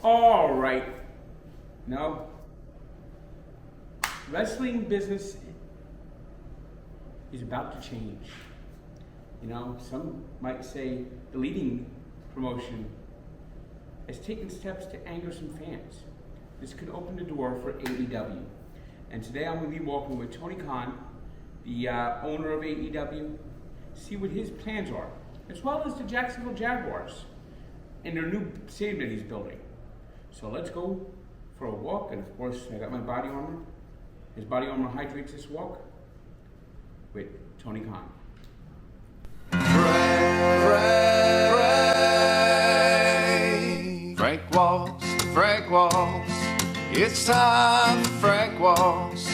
All right. No. Wrestling business is about to change. You know, some might say the leading promotion has taken steps to anger some fans. This could open the door for AEW. And today I'm going to be walking with Tony Khan, the owner of AEW, see what his plans are, as well as the Jacksonville Jaguars and their new stadium that he's building. So let's go for a walk, and of course I got my body armor. His body armor hydrates this walk with Tony Khan. Frank walks, it's time for Frank walks.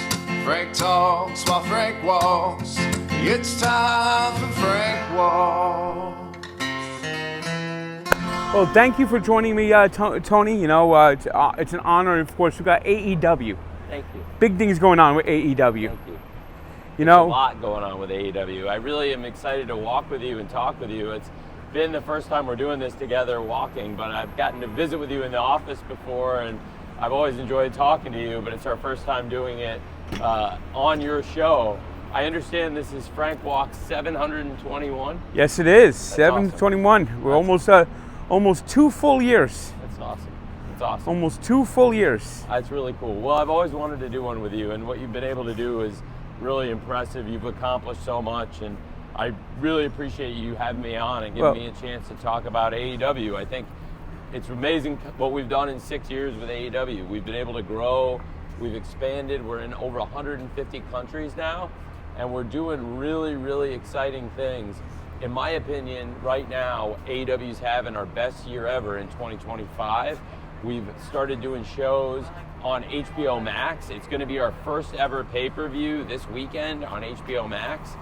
Frank talks while Frank walks, it's time for Frank walks. Well, thank you for joining me, Tony. You know, it's an honor. Of course, we got AEW. Thank you. Big things going on with AEW. Thank you. You know, There's a lot going on with AEW. I really am excited to walk with you and talk with you. It's been the first time we're doing this together walking, but I've gotten to visit with you in the office before, and I've always enjoyed talking to you, but it's our first time doing it on your show. I understand this is Frank Walk's 721. Yes, it is. That's 721. awesome. We're almost 2 full years. That's awesome. It's awesome. Almost 2 full years. That's really cool. Well, I've always wanted to do one with you, and what you've been able to do is really impressive. You've accomplished so much, and I really appreciate you having me on and giving me a chance to talk about AEW. I think it's amazing what we've done in 6 years with AEW. We've been able to grow, we've expanded, we're in over 150 countries now, and we're doing really, really exciting things. In my opinion, right now, AEW's having our best year ever in 2025. We've started doing shows on HBO Max. It's going to be our first ever pay-per-view this weekend on HBO Max.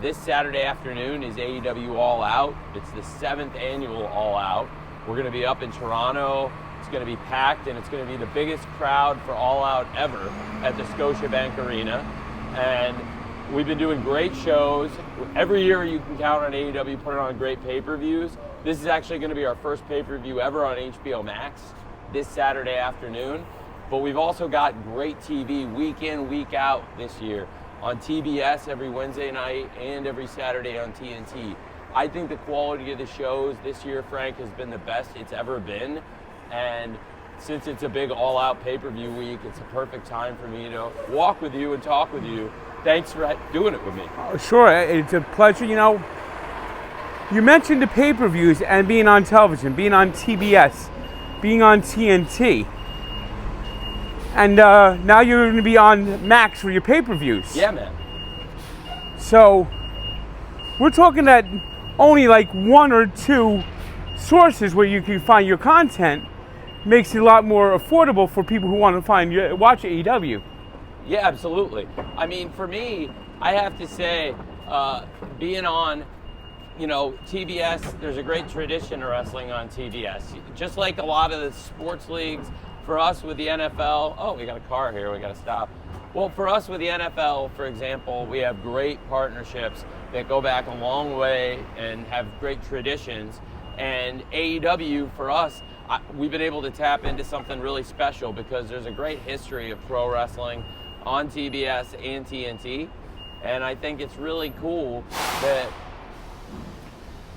This Saturday afternoon is AEW All Out. It's the 7th annual All Out. We're going to be up in Toronto. It's going to be packed, and it's going to be the biggest crowd for All Out ever at the Scotiabank Arena. And we've been doing great shows. Every year you can count on AEW putting on great pay-per-views. This is actually going to be our first pay-per-view ever on HBO Max this Saturday afternoon. But we've also got great TV week in, week out this year on TBS every Wednesday night and every Saturday on TNT. I think the quality of the shows this year, Frank, has been the best it's ever been. And since it's a big all-out pay-per-view week, it's a perfect time for me to walk with you and talk with you. Thanks for doing it with me. Sure, it's a pleasure. You know, you mentioned the pay-per-views and being on television, being on TBS, being on TNT. And now you're going to be on Max for your pay-per-views. Yeah, man. So we're talking that only like 1 or 2 sources where you can find your content makes it a lot more affordable for people who want to watch AEW. Yeah, absolutely. I mean, for me, I have to say, being on, you know, TBS, there's a great tradition of wrestling on TBS. Just like a lot of the sports leagues, for us with the NFL, oh, we got a car here, we got to stop. Well, for us with the NFL, for example, we have great partnerships that go back a long way and have great traditions. And AEW, for us, we've been able to tap into something really special because there's a great history of pro wrestling on TBS and TNT. And I think it's really cool that,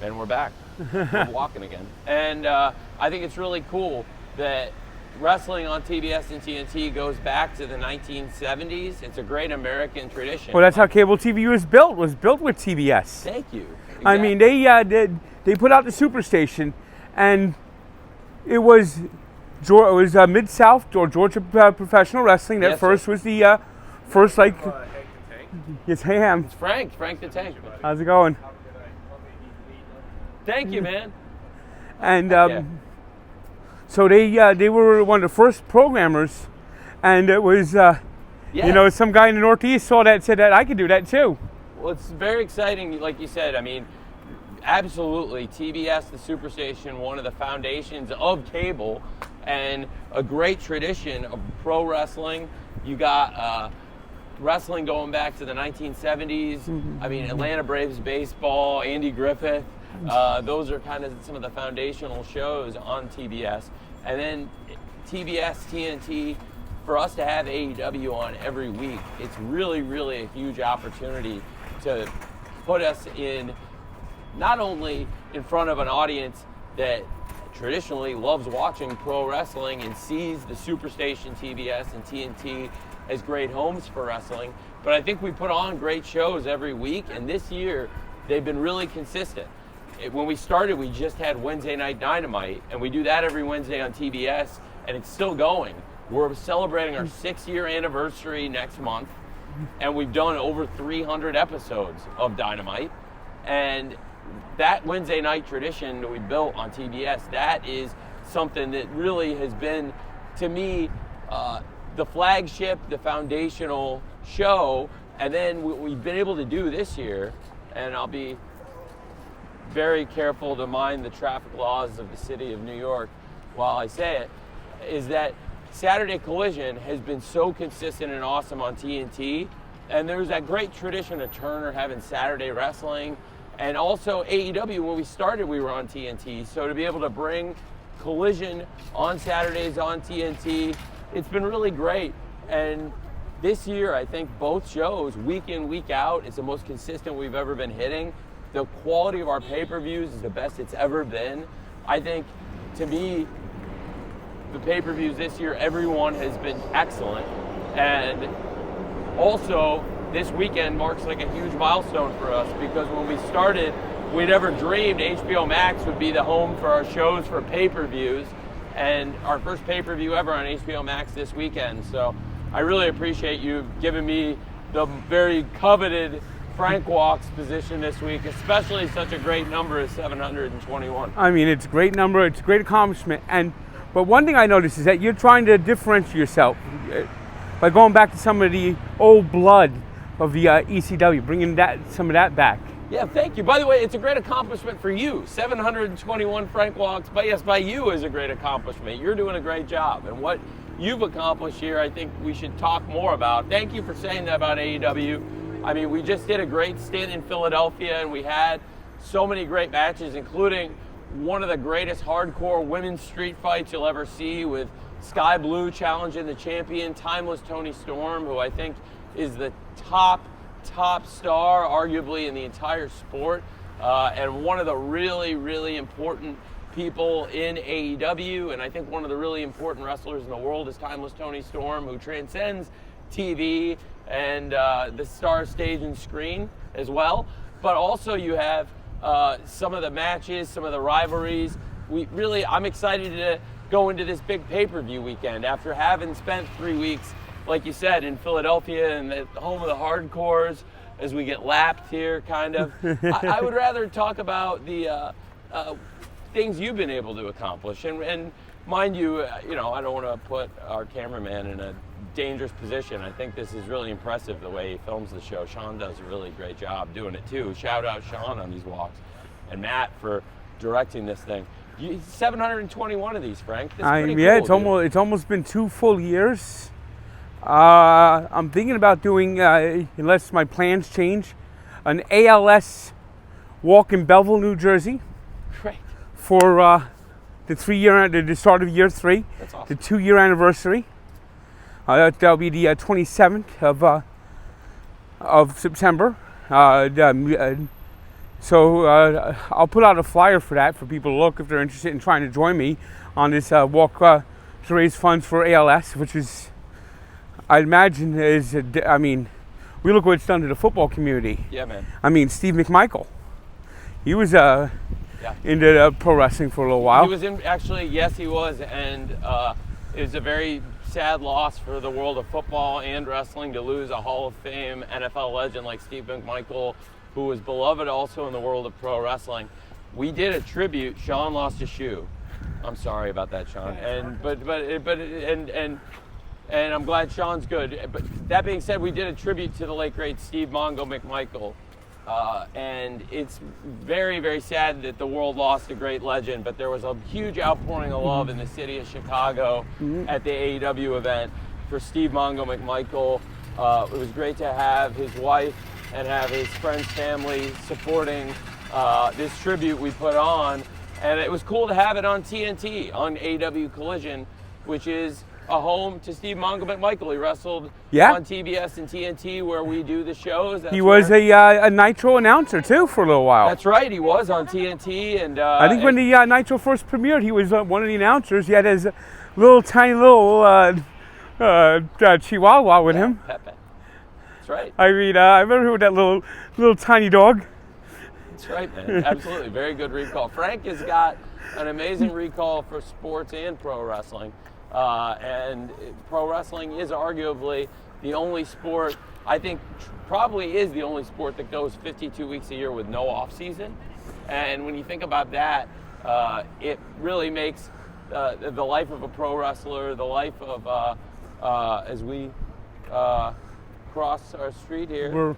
and we're back, we're walking again. And I think it's really cool that wrestling on TBS and TNT goes back to the 1970s. It's a great American tradition. Well, that's how cable TV was built with TBS. Thank you. Exactly. I mean, they put out the Superstation, and it was Mid-South or Georgia Professional Wrestling. That first was the first, like, yes, I am. It's Frank the Tank. How's it going? Thank you, man. And so they were one of the first programmers, and it was, you know, some guy in the Northeast saw that and said that I could do that too. Well, it's very exciting, like you said. I mean, absolutely, TBS, the Superstation, one of the foundations of cable, and a great tradition of pro wrestling. You got wrestling going back to the 1970s. I mean, Atlanta Braves baseball, Andy Griffith. Those are kind of some of the foundational shows on TBS. And then TBS, TNT, for us to have AEW on every week, it's really, really a huge opportunity to put us in, not only in front of an audience that traditionally loves watching pro wrestling and sees the Superstation TBS and TNT as great homes for wrestling, but I think we put on great shows every week, and this year they've been really consistent. When we started, we just had Wednesday Night Dynamite, and we do that every Wednesday on TBS, and it's still going. We're celebrating our 6-year anniversary next month, and we've done over 300 episodes of Dynamite. And that Wednesday night tradition that we built on TBS, that is something that really has been, to me, the flagship, the foundational show. And then what we've been able to do this year, and I'll be very careful to mind the traffic laws of the city of New York while I say it, is that Saturday Collision has been so consistent and awesome on TNT, and there's that great tradition of Turner having Saturday wrestling, and also AEW, when we started, we were on TNT, so to be able to bring Collision on Saturdays on TNT, it's been really great. And this year, I think both shows, week in, week out, is the most consistent we've ever been hitting. The quality of our pay-per-views is the best it's ever been. I think, to me, the pay-per-views this year, everyone has been excellent. And also, this weekend marks like a huge milestone for us, because when we started, we never dreamed HBO Max would be the home for our shows for pay-per-views. And our first pay-per-view ever on HBO Max this weekend. So I really appreciate you giving me the very coveted Frank Walks position this week, especially such a great number as 721. I mean, it's a great number, it's a great accomplishment. But one thing I noticed is that you're trying to differentiate yourself by going back to some of the old blood of the ECW, bringing some of that back. Yeah, thank you. By the way, it's a great accomplishment for you. 721 Frank Walks, by you is a great accomplishment. You're doing a great job. And what you've accomplished here, I think we should talk more about. Thank you for saying that about AEW. I mean, we just did a great stint in Philadelphia, and we had so many great matches, including one of the greatest hardcore women's street fights you'll ever see, with Sky Blue challenging the champion, Timeless Tony Storm, who I think is the top star, arguably, in the entire sport, and one of the really, really important people in AEW, and I think one of the really important wrestlers in the world is Timeless Tony Storm, who transcends TV and the star stage and screen as well. But also you have some of the matches, some of the rivalries. I'm excited to go into this big pay-per-view weekend after having spent 3 weeks, like you said, in Philadelphia and the home of the hardcores, as we get lapped here, kind of. I would rather talk about the things you've been able to accomplish. And mind you, I don't want to put our cameraman in a dangerous position. I think this is really impressive the way he films the show. Sean does a really great job doing it too. Shout out Sean on these walks, and Matt for directing this thing. 721 of these, Frank. That's pretty cool, it's almost been 2 full years. I'm thinking about doing, unless my plans change, an ALS walk in Belleville, New Jersey. Great. For the start of year 3. That's awesome. The 2-year anniversary. That'll be the 27th of September. So I'll put out a flyer for that for people to look if they're interested in trying to join me on this walk to raise funds for ALS, which is, I imagine, we look what it's done to the football community. Yeah, man. I mean, Steve McMichael, he was into pro wrestling for a little while. He was yes, he was, and it was a very sad loss for the world of football and wrestling to lose a Hall of Fame NFL legend like Steve McMichael, who was beloved also in the world of pro wrestling. We did a tribute. Sean lost a shoe. I'm sorry about that, Sean. And I'm glad Sean's good. But that being said, we did a tribute to the late great Steve Mongo McMichael. And it's very, very sad that the world lost a great legend, but there was a huge outpouring of love in the city of Chicago at the AEW event for Steve Mongo McMichael. It was great to have his wife and have his friends, family supporting this tribute we put on, and it was cool to have it on TNT, on AEW Collision, which is a home to Steve Mongo McMichael. He wrestled on TBS and TNT where we do the shows. He was a Nitro announcer too for a little while. That's right, he was on TNT, and I think when the Nitro first premiered, he was one of the announcers. He had his little tiny little Chihuahua with him. Pepe. That's right. I mean, I remember with that little tiny dog. That's right, man. Absolutely, very good recall. Frank has got an amazing recall for sports and pro wrestling. And pro wrestling is arguably the only sport, I think probably is the only sport that goes 52 weeks a year with no off season. And when you think about that, it really makes the life of a pro wrestler, the life of, as we cross our street here. We're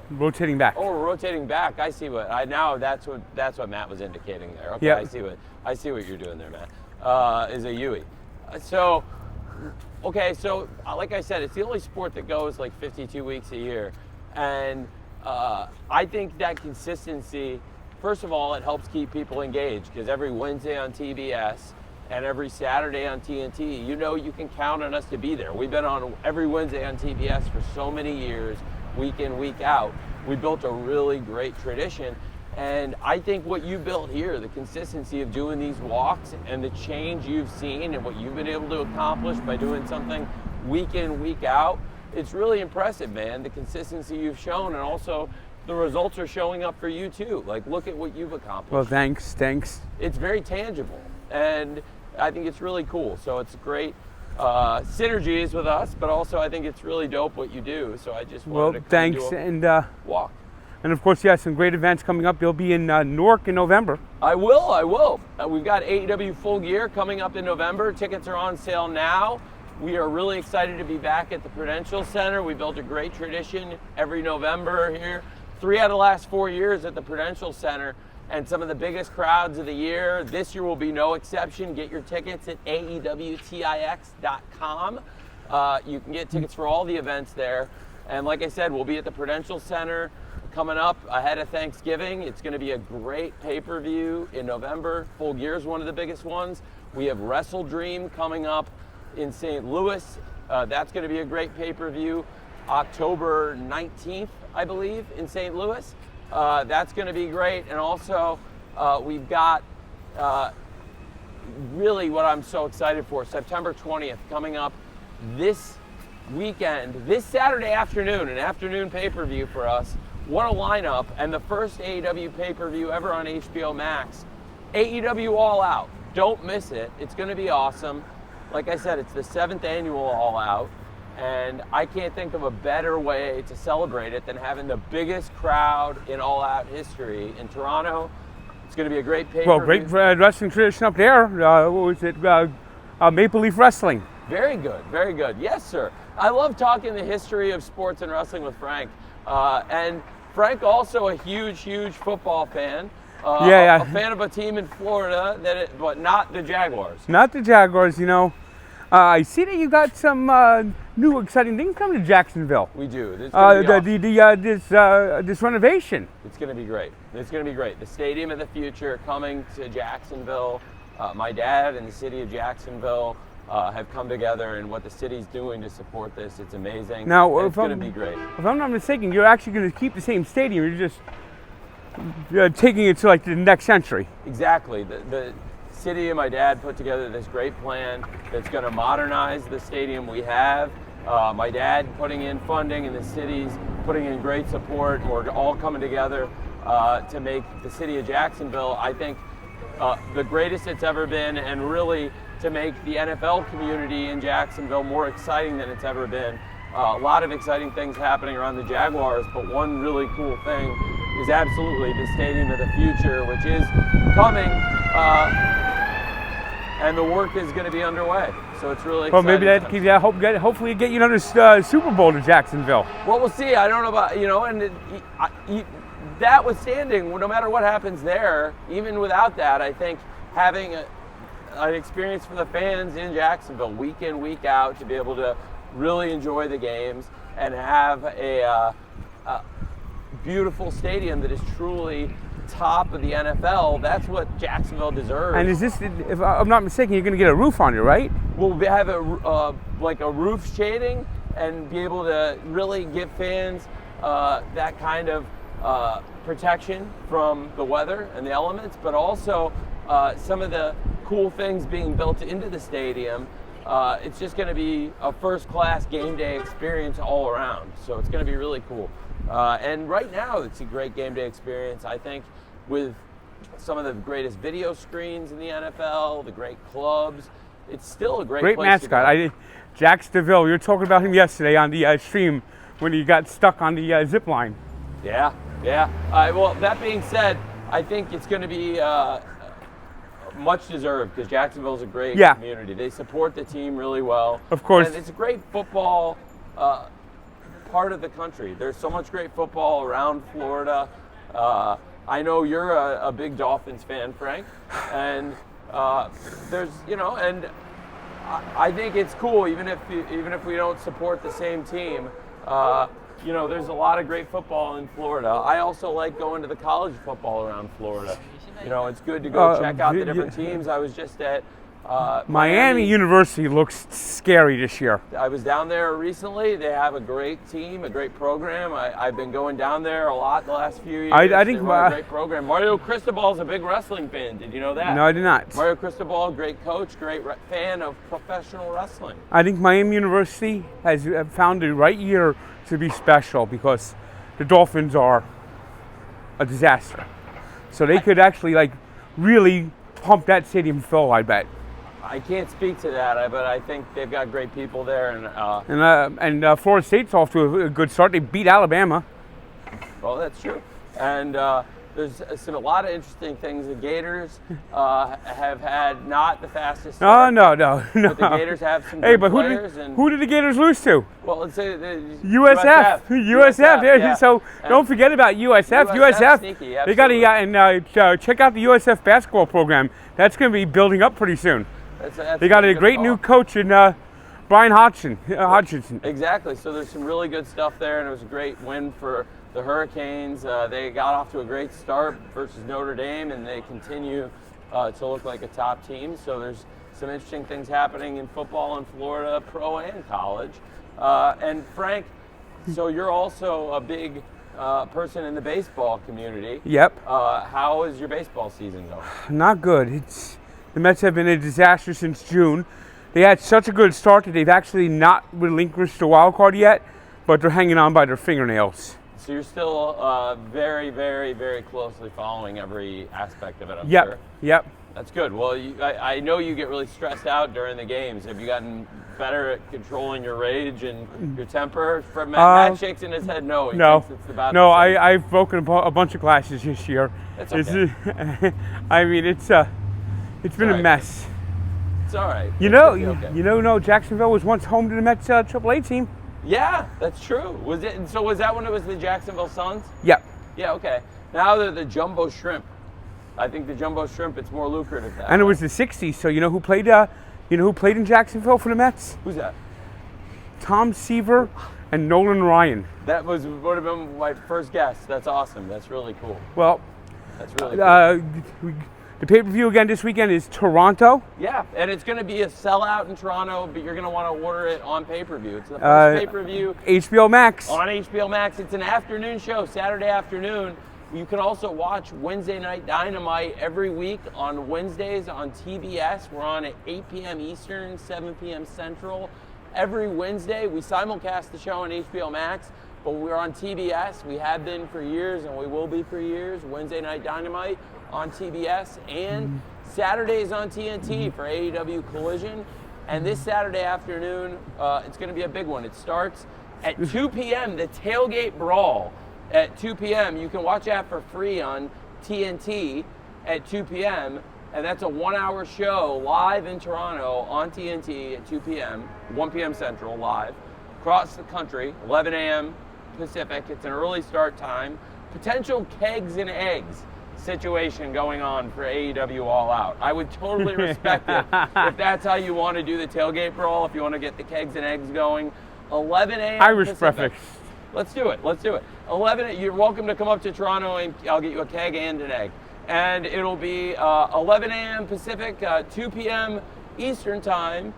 rotating back. Oh, we're rotating back. I see what, that's what Matt was indicating there. Okay, yep. I see what you're doing there, Matt, is a Yui. So, okay, so like I said, it's the only sport that goes like 52 weeks a year. And I think that consistency, first of all, it helps keep people engaged because every Wednesday on TBS and every Saturday on TNT, you know you can count on us to be there. We've been on every Wednesday on TBS for so many years, week in, week out. We built a really great tradition. And I think what you built here, the consistency of doing these walks and the change you've seen and what you've been able to accomplish by doing something week in, week out, it's really impressive, man. The consistency you've shown, and also the results are showing up for you too. Like, look at what you've accomplished. Well, thanks. It's very tangible, and I think it's really cool. So it's great synergies with us, but also I think it's really dope what you do. So I just wanted to come do a walk. And of course, you have some great events coming up. You'll be in Newark in November. I will. We've got AEW Full Gear coming up in November. Tickets are on sale now. We are really excited to be back at the Prudential Center. We built a great tradition every November here. 3 out of the last 4 years at the Prudential Center, and some of the biggest crowds of the year. This year will be no exception. Get your tickets at AEWTIX.com. You can get tickets for all the events there. And like I said, we'll be at the Prudential Center coming up ahead of Thanksgiving. It's going to be a great pay-per-view in November. Full Gear is one of the biggest ones. We have Wrestle Dream coming up in St. Louis. That's going to be a great pay-per-view. October 19th, I believe, in St. Louis. That's going to be great. And also, we've got really what I'm so excited for, September 20th, coming up this weekend, this Saturday afternoon, an afternoon pay-per-view for us. What a lineup, and the first AEW pay-per-view ever on HBO Max. AEW All Out. Don't miss it. It's going to be awesome. Like I said, it's the 7th annual All Out, and I can't think of a better way to celebrate it than having the biggest crowd in All Out history in Toronto. It's going to be a great pay-per-view. Well, great wrestling tradition up there. What was it? Maple Leaf Wrestling. Very good, very good. Yes, sir. I love talking the history of sports and wrestling with Frank. And Frank also a huge football fan. A fan of a team in Florida, but not the Jaguars. Not the Jaguars, you know. I see that you got some new exciting things coming to Jacksonville. We do. This renovation. It's going to be great. It's going to be great. The Stadium of the Future coming to Jacksonville. My dad and the city of Jacksonville have come together, and what the city's doing to support this, it's amazing. Now, it's going to be great. If I'm not mistaken, you're actually going to keep the same stadium. You're just taking it to like the next century. Exactly. The city and my dad put together this great plan that's going to modernize the stadium we have. My dad putting in funding, and the city's putting in great support. We're all coming together to make the city of Jacksonville, I think, the greatest it's ever been, and really to make the NFL community in Jacksonville more exciting than it's ever been. A lot of exciting things happening around the Jaguars, but one really cool thing is absolutely the Stadium of the Future, which is coming, and the work is going to be underway. So it's really exciting. Well, maybe hopefully get you another Super Bowl to Jacksonville. Well, we'll see. I don't know about, and that withstanding, no matter what happens there, even without that, I think having an experience for the fans in Jacksonville week in, week out, to be able to really enjoy the games and have a beautiful stadium that is truly top of the NFL. That's what Jacksonville deserves. And is this, if I'm not mistaken, you're going to get a roof on it, right? We'll have like a roof shading and be able to really give fans that kind of protection from the weather and the elements, but also some of the cool things being built into the stadium. It's just going to be a first-class game day experience all around. So it's going to be really cool. And right now, it's a great game day experience. I think with some of the greatest video screens in the NFL, the great clubs, it's still a great place mascot. Jacksonville, you were talking about him yesterday on the stream when he got stuck on the zip line. Yeah. Well, that being said, I think it's going to be much deserved because Jacksonville's a great community. They support the team really well. Of course. And it's a great football part of the country. There's so much great football around Florida. I know you're a big Dolphins fan, Frank, and there's, and I think it's cool even if we don't support the same team. There's a lot of great football in Florida. I also like going to the college football around Florida. It's good to go check out the different teams. I was just at Miami University looks scary this year. I was down there recently. They have a great team, a great program. I've been going down there a lot the last few years. I think they run a great program. Mario Cristobal is a big wrestling fan. Did you know that? No, I did not. Mario Cristobal, great coach, great fan of professional wrestling. I think Miami University has found the right year to be special because the Dolphins are a disaster. So they could actually really pump that stadium full, I bet. I can't speak to that, but I think they've got great people there. And Florida State's off to a good start. They beat Alabama. Well, that's true. And there's a lot of interesting things. The Gators have had not the fastest start. No. But the Gators have some good players. Who did the Gators lose to? Well, let's say USF. Yeah. So don't forget about USF. USF. Sneaky, they got to check out the USF basketball program. That's going to be building up pretty soon. They got a great new coach in Brian Hodgkinson. Exactly. So there's some really good stuff there, and it was a great win for the Hurricanes. They got off to a great start versus Notre Dame, and they continue to look like a top team. So there's some interesting things happening in football in Florida, pro and college. And Frank, so you're also a big person in the baseball community. Yep. How is your baseball season going? Not good. The Mets have been a disaster since June. They had such a good start that they've actually not relinquished the wild card yet, but they're hanging on by their fingernails. So you're still very, very, very closely following every aspect of it, I'm sure. Yep. That's good. Well, I know you get really stressed out during the games. Have you gotten better at controlling your rage and your temper? Matt shakes in his head no. He thinks it's about no, I've broken a bunch of glasses this year. That's okay. It's been a mess. It's all right. Jacksonville was once home to the Mets AAA team. Yeah, that's true. Was that when it was the Jacksonville Suns? Yep. Yeah, okay. Now they're the Jumbo Shrimp. I think the Jumbo Shrimp, it's more lucrative now. And it was the 60s, so you know who played in Jacksonville for the Mets? Who's that? Tom Seaver and Nolan Ryan. That would have been my first guess. That's awesome. That's really cool. Well, that's really cool. The pay-per-view again this weekend is Toronto. Yeah, and it's going to be a sellout in Toronto, but you're going to want to order it on pay-per-view. It's the first pay-per-view. HBO Max. On HBO Max. It's an afternoon show, Saturday afternoon. You can also watch Wednesday Night Dynamite every week on Wednesdays on TBS. We're on at 8 p.m. Eastern, 7 p.m. Central. Every Wednesday, we simulcast the show on HBO Max, but we're on TBS. We have been for years, and we will be for years. Wednesday Night Dynamite on TBS, and Saturdays on TNT for AEW Collision. And this Saturday afternoon, it's going to be a big one. It starts at 2 p.m., the Tailgate Brawl at 2 p.m. You can watch that for free on TNT at 2 p.m., and that's a 1-hour show live in Toronto on TNT at 2 p.m., 1 p.m. Central, live, across the country, 11 a.m. Pacific. It's an early start time. Potential kegs and eggs situation going on for AEW All Out. I would totally respect it if that's how you want to do the Tailgate Brawl, if you want to get the kegs and eggs going. 11 a.m. Irish Pacific. breakfast. Let's do it. 11, you're welcome to come up to Toronto and I'll get you a keg and an egg. And it'll be 11 a.m. Pacific, 2 p.m. Eastern time.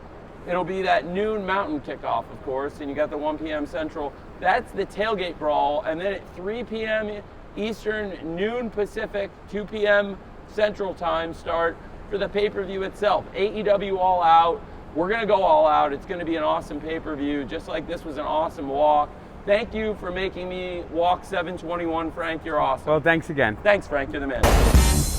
It'll be that noon Mountain kickoff, of course, and you got the 1 p.m. Central. That's the tailgate brawl. And then at 3 p.m. Eastern, noon Pacific, 2 p.m. Central time start for the pay-per-view itself. AEW All Out. We're going to go all out. It's going to be an awesome pay-per-view, just like this was an awesome walk. Thank you for making me walk 721, Frank. You're awesome. Well, thanks again. Thanks, Frank. You're the man.